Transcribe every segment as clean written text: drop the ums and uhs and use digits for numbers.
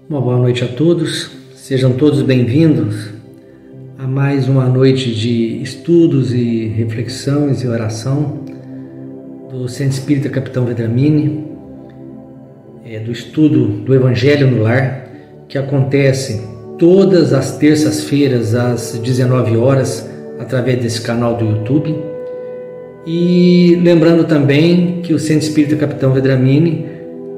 Uma boa noite a todos, sejam todos bem-vindos a mais uma noite de estudos e reflexões e oração do Centro Espírita Capitão Vedramini, do estudo do Evangelho no Lar, que acontece todas as terças-feiras às 19 horas através desse canal do YouTube. E lembrando também que o Centro Espírita Capitão Vedramini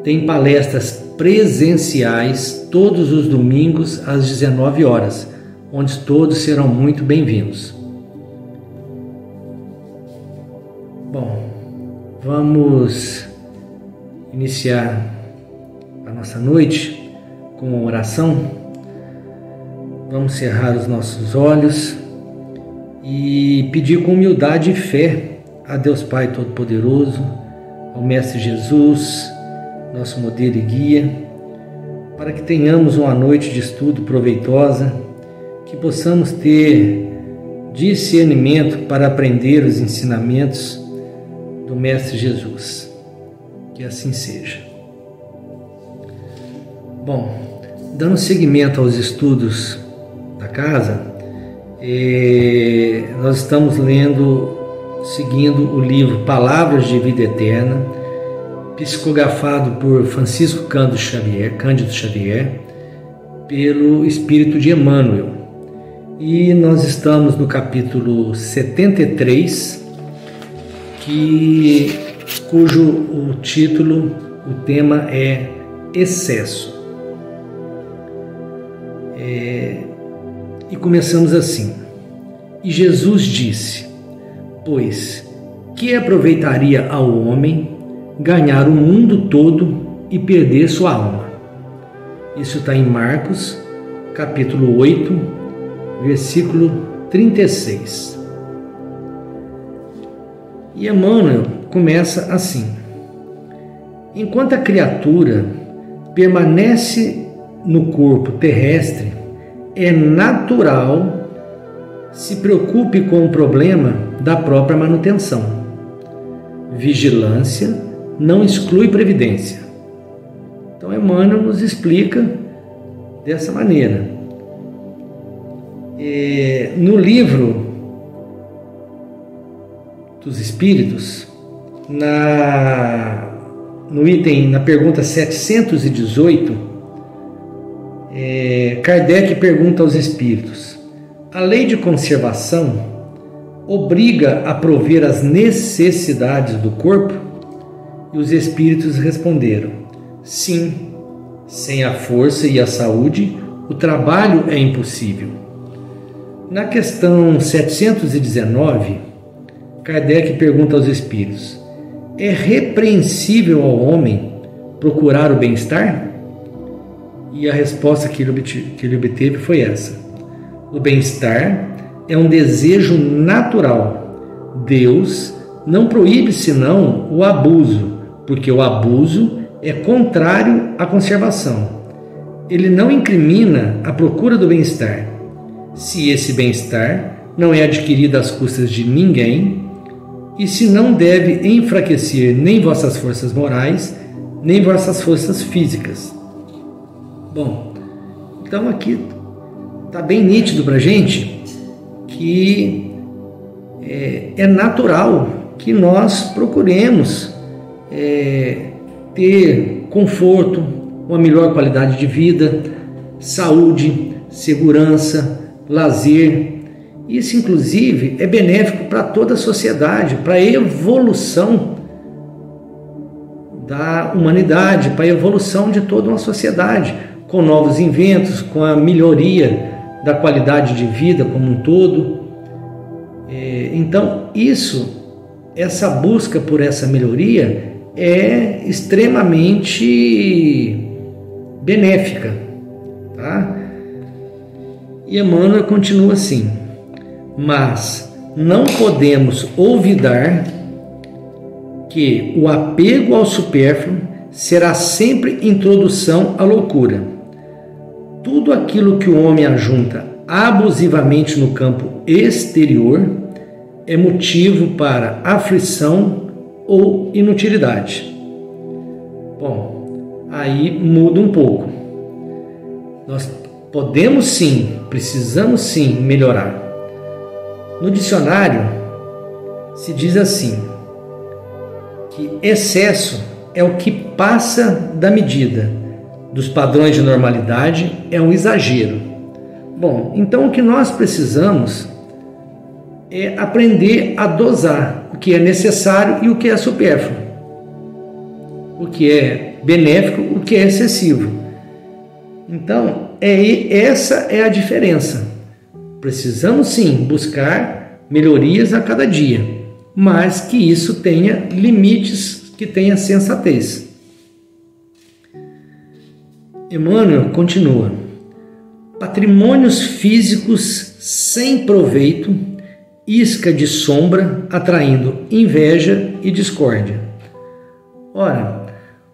tem palestras presenciais todos os domingos às 19 horas, onde todos serão muito bem-vindos. Bom, vamos iniciar a nossa noite com uma oração. Vamos cerrar os nossos olhos e pedir com humildade e fé a Deus Pai Todo-Poderoso, ao Mestre Jesus, nosso modelo e guia, para que tenhamos uma noite de estudo proveitosa, que possamos ter discernimento para aprender os ensinamentos do Mestre Jesus. Que assim seja. Bom, dando seguimento aos estudos da casa, nós estamos seguindo o livro Palavras de Vida Eterna, psicografado por Francisco Cândido Xavier, pelo Espírito de Emmanuel. E nós estamos no capítulo 73, cujo o título, o tema é Excesso. E começamos assim. E Jesus disse: pois, que aproveitaria ao homem ganhar o mundo todo e perder sua alma? Isso está em Marcos, capítulo 8, versículo 36. E Emmanuel começa assim: enquanto a criatura permanece no corpo terrestre, é natural se preocupe com o problema da própria manutenção. Vigilância não exclui previdência. Então Emmanuel nos explica dessa maneira. No livro dos Espíritos, na pergunta 718, Kardec pergunta aos Espíritos: a lei de conservação obriga a prover as necessidades do corpo? E os Espíritos responderam: sim, sem a força e a saúde, o trabalho é impossível. Na questão 719, Kardec pergunta aos Espíritos: é repreensível ao homem procurar o bem-estar? E a resposta que ele obteve foi essa: o bem-estar é um desejo natural. Deus não proíbe senão o abuso, porque o abuso é contrário à conservação. Ele não incrimina a procura do bem-estar, se esse bem-estar não é adquirido às custas de ninguém, e se não deve enfraquecer nem vossas forças morais, nem vossas forças físicas. Bom, então aqui está bem nítido para a gente que é natural que nós procuremos ter conforto, uma melhor qualidade de vida, saúde, segurança, lazer. Isso, inclusive, é benéfico para toda a sociedade, para a evolução da humanidade, para a evolução de toda uma sociedade, com novos inventos, com a melhoria da qualidade de vida como um todo. Então, essa busca por essa melhoria é extremamente benéfica, tá? E Emmanuel continua assim: mas não podemos olvidar que o apego ao supérfluo será sempre introdução à loucura. Tudo aquilo que o homem ajunta abusivamente no campo exterior é motivo para aflição ou inutilidade. Bom, aí muda um pouco. Nós podemos sim, precisamos sim melhorar. No dicionário se diz assim, que excesso é o que passa da medida, dos padrões de normalidade, é um exagero. Bom, então o que nós precisamos é aprender a dosar o que é necessário e o que é supérfluo, o que é benéfico, o que é excessivo. Então, essa é a diferença. Precisamos sim buscar melhorias a cada dia, mas que isso tenha limites, que tenha sensatez. Emmanuel continua: patrimônios físicos sem proveito, isca de sombra, atraindo inveja e discórdia. Ora,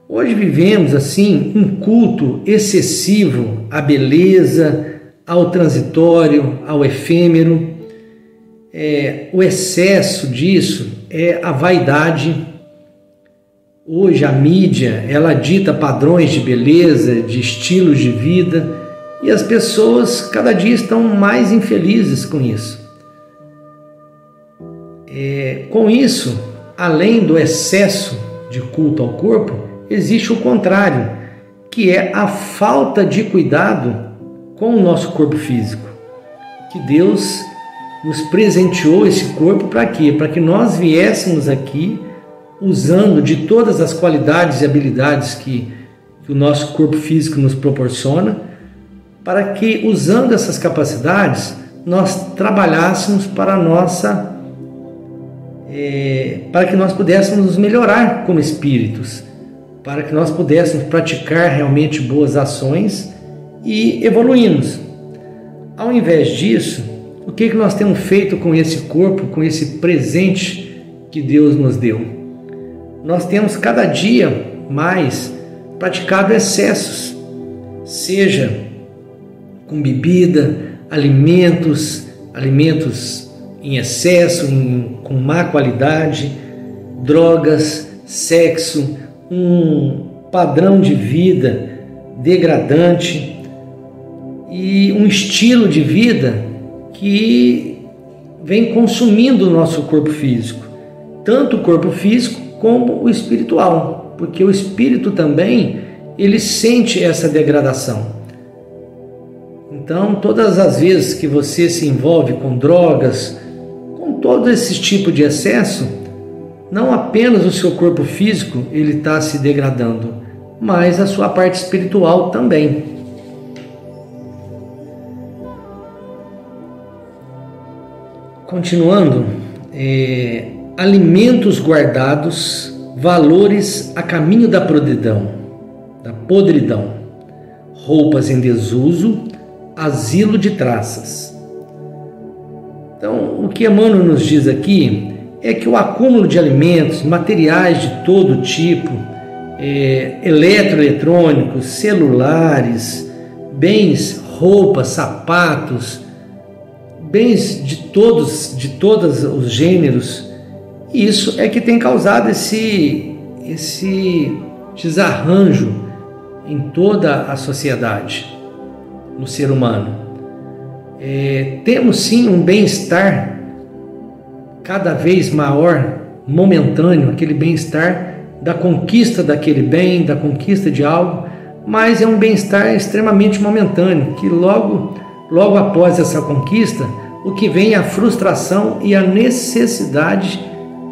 hoje vivemos assim um culto excessivo à beleza, ao transitório, ao efêmero. O excesso disso é a vaidade. Hoje a mídia, ela dita padrões de beleza, de estilos de vida, e as pessoas cada dia estão mais infelizes com isso. Com isso, além do excesso de culto ao corpo, existe o contrário, que é a falta de cuidado com o nosso corpo físico. Que Deus nos presenteou esse corpo para quê? Para que nós viéssemos aqui usando de todas as qualidades e habilidades que o nosso corpo físico nos proporciona, para que, usando essas capacidades, nós trabalhássemos para que nós pudéssemos nos melhorar como espíritos, para que nós pudéssemos praticar realmente boas ações e evoluirmos. Ao invés disso, o que nós temos feito com esse corpo, com esse presente que Deus nos deu? Nós temos cada dia mais praticado excessos, seja com bebida, alimentos em excesso, com má qualidade, drogas, sexo, um padrão de vida degradante e um estilo de vida que vem consumindo o nosso corpo físico, tanto o corpo físico como o espiritual, porque o espírito também, ele sente essa degradação. Então, todas as vezes que você se envolve com drogas, com todo esse tipo de excesso, não apenas o seu corpo físico ele está se degradando, mas a sua parte espiritual também. Continuando, alimentos guardados, valores a caminho da podridão, roupas em desuso, asilo de traças. Então, o que Emmanuel nos diz aqui é que o acúmulo de alimentos, materiais de todo tipo, eletroeletrônicos, celulares, bens, roupas, sapatos, bens de todos os gêneros, isso é que tem causado esse desarranjo em toda a sociedade, no ser humano. Temos sim um bem-estar cada vez maior, momentâneo, aquele bem-estar da conquista daquele bem, da conquista de algo, mas é um bem-estar extremamente momentâneo, que logo após essa conquista, o que vem é a frustração e a necessidade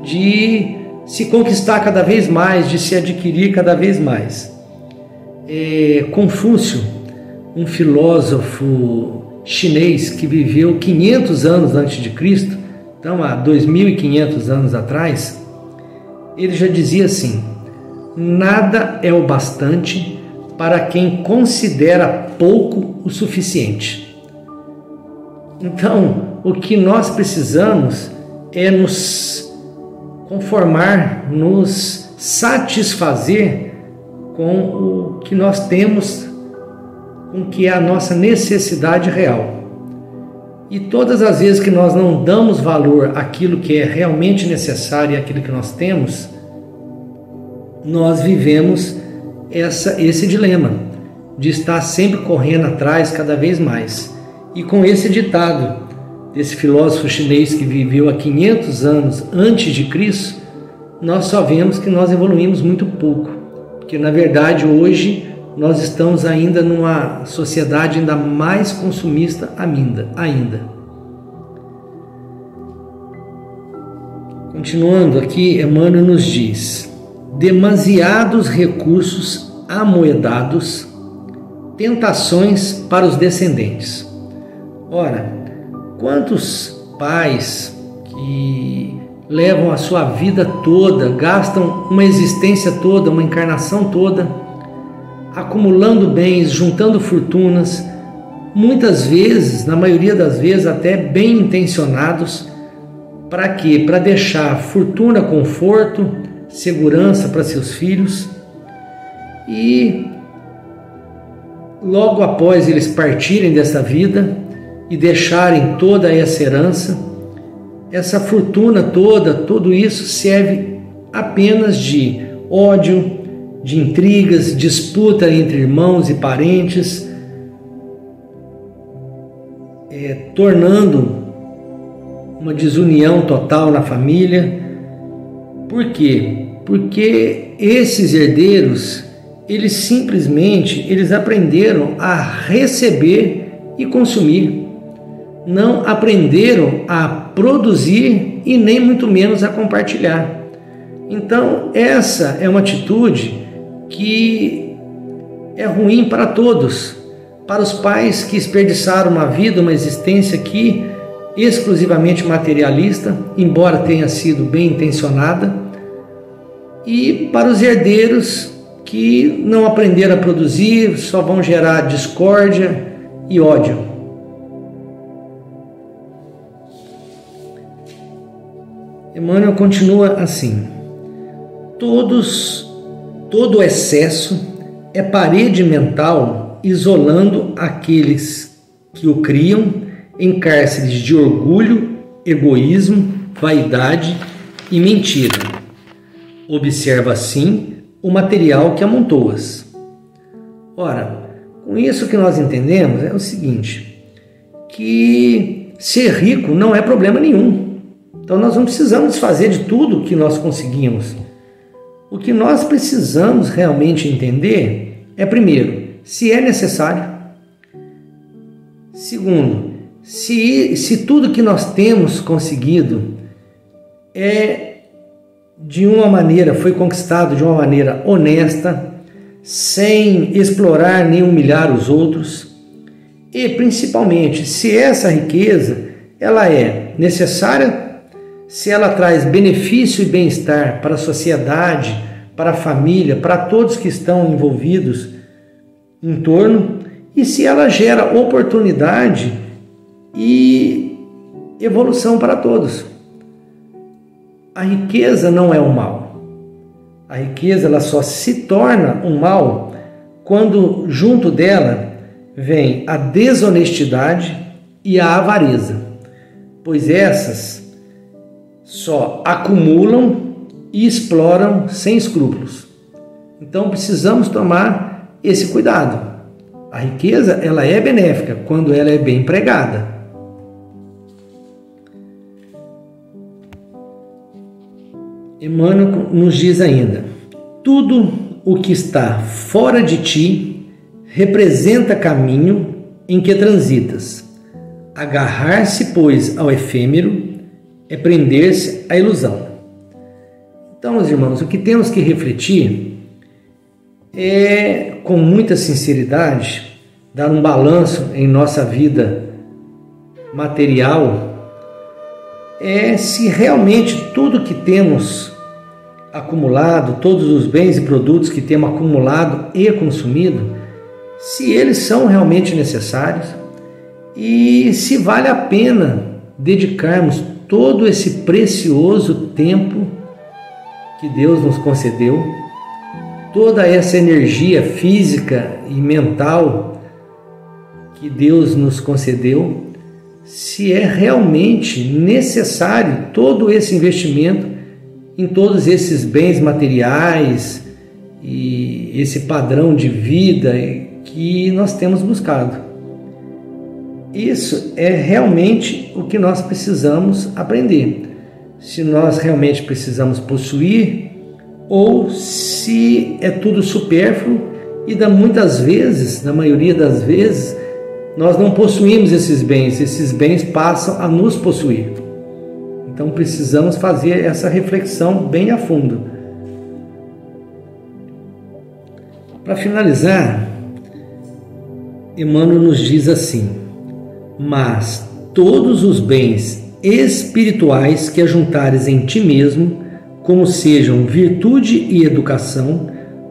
de se conquistar cada vez mais, de se adquirir cada vez mais. Confúcio, um filósofo chinês que viveu 500 anos antes de Cristo, então há 2.500 anos atrás, ele já dizia assim: nada é o bastante para quem considera pouco o suficiente. Então, o que nós precisamos é nos conformar, nos satisfazer com o que nós temos, com o que é a nossa necessidade real. E todas as vezes que nós não damos valor àquilo que é realmente necessário e àquilo que nós temos, nós vivemos esse dilema de estar sempre correndo atrás cada vez mais. E com esse ditado desse filósofo chinês que viveu há 500 anos antes de Cristo, nós só vemos que nós evoluímos muito pouco, porque na verdade hoje nós estamos ainda numa sociedade ainda mais consumista ainda. Continuando aqui, Emmanuel nos diz: demasiados recursos amoedados, tentações para os descendentes. Ora, quantos pais que levam a sua vida toda, gastam uma existência toda, uma encarnação toda, acumulando bens, juntando fortunas, muitas vezes, na maioria das vezes, até bem intencionados, para quê? Para deixar fortuna, conforto, segurança para seus filhos, e logo após eles partirem dessa vida e deixarem toda essa herança, essa fortuna toda, tudo isso serve apenas de ódio, de intrigas, disputa entre irmãos e parentes, tornando uma desunião total na família. Por quê? Porque esses herdeiros, eles simplesmente aprenderam a receber e consumir. Não aprenderam a produzir e nem muito menos a compartilhar. Então, essa é uma atitude que é ruim para todos, para os pais que desperdiçaram uma vida, uma existência aqui exclusivamente materialista, embora tenha sido bem intencionada, e para os herdeiros que não aprenderam a produzir, só vão gerar discórdia e ódio. Emmanuel continua assim: todo excesso é parede mental, isolando aqueles que o criam em cárceres de orgulho, egoísmo, vaidade e mentira. Observa assim o material que amontoas. Ora, com isso que nós entendemos é o seguinte, que ser rico não é problema nenhum. Então nós não precisamos desfazer de tudo que nós conseguimos. O que nós precisamos realmente entender é, primeiro, se é necessário. Segundo, se tudo que nós temos conseguido foi conquistado de uma maneira honesta, sem explorar nem humilhar os outros, e principalmente se essa riqueza ela é necessária, se ela traz benefício e bem-estar para a sociedade, para a família, para todos que estão envolvidos em torno, e se ela gera oportunidade e evolução para todos. A riqueza não é um mal. A riqueza ela só se torna um mal quando junto dela vem a desonestidade e a avareza, pois essas só acumulam e exploram sem escrúpulos. Então precisamos tomar esse cuidado. A riqueza ela é benéfica quando ela é bem empregada. Emmanuel nos diz ainda: tudo o que está fora de ti representa caminho em que transitas. Agarrar-se, pois, ao efêmero é prender-se à ilusão. Então, meus irmãos, o que temos que refletir é, com muita sinceridade, dar um balanço em nossa vida material, se realmente tudo que temos acumulado, todos os bens e produtos que temos acumulado e consumido, se eles são realmente necessários e se vale a pena dedicarmos todo esse precioso tempo que Deus nos concedeu, toda essa energia física e mental que Deus nos concedeu, se é realmente necessário todo esse investimento em todos esses bens materiais e esse padrão de vida que nós temos buscado. Isso é realmente o que nós precisamos aprender. Se nós realmente precisamos possuir ou se é tudo supérfluo e muitas vezes, na maioria das vezes, nós não possuímos esses bens passam a nos possuir. Então precisamos fazer essa reflexão bem a fundo. Para finalizar, Emmanuel nos diz assim: mas todos os bens espirituais que ajuntares em ti mesmo, como sejam virtude e educação,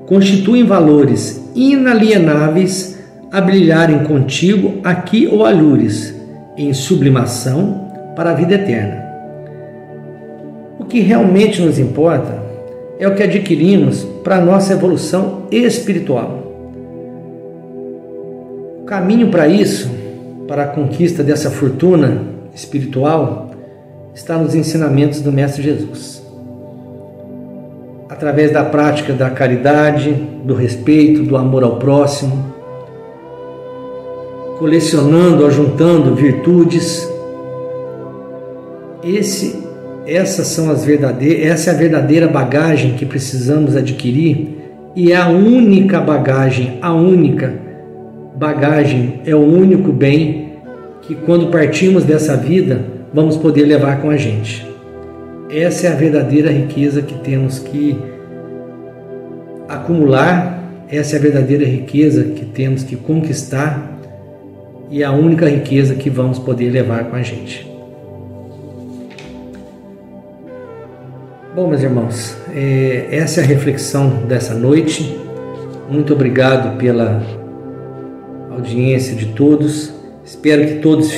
constituem valores inalienáveis a brilharem contigo aqui ou alures, em sublimação para a vida eterna. O que realmente nos importa é o que adquirimos para a nossa evolução espiritual. O caminho para isso, para a conquista dessa fortuna espiritual, está nos ensinamentos do Mestre Jesus. Através da prática da caridade, do respeito, do amor ao próximo, colecionando, ajuntando virtudes. Essa é a verdadeira bagagem que precisamos adquirir, e é a única bagagem, é o único bem que, quando partimos dessa vida, vamos poder levar com a gente. Essa é a verdadeira riqueza que temos que acumular, essa é a verdadeira riqueza que temos que conquistar, e é a única riqueza que vamos poder levar com a gente. Bom, meus irmãos, essa é a reflexão dessa noite. Muito obrigado pela audiência de todos. Espero que todos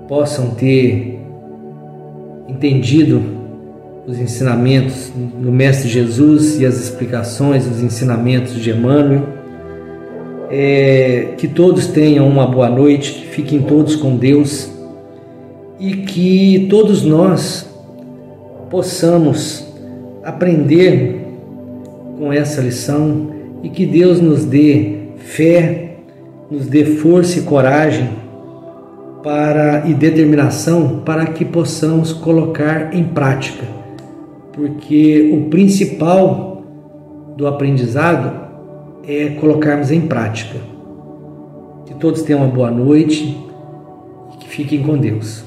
possam ter entendido os ensinamentos do Mestre Jesus e as explicações, os ensinamentos de Emmanuel. Que todos tenham uma boa noite, que fiquem todos com Deus e que todos nós possamos aprender com essa lição e que Deus nos dê fé, nos dê força e coragem e determinação para que possamos colocar em prática, porque o principal do aprendizado é colocarmos em prática. Que todos tenham uma boa noite e que fiquem com Deus.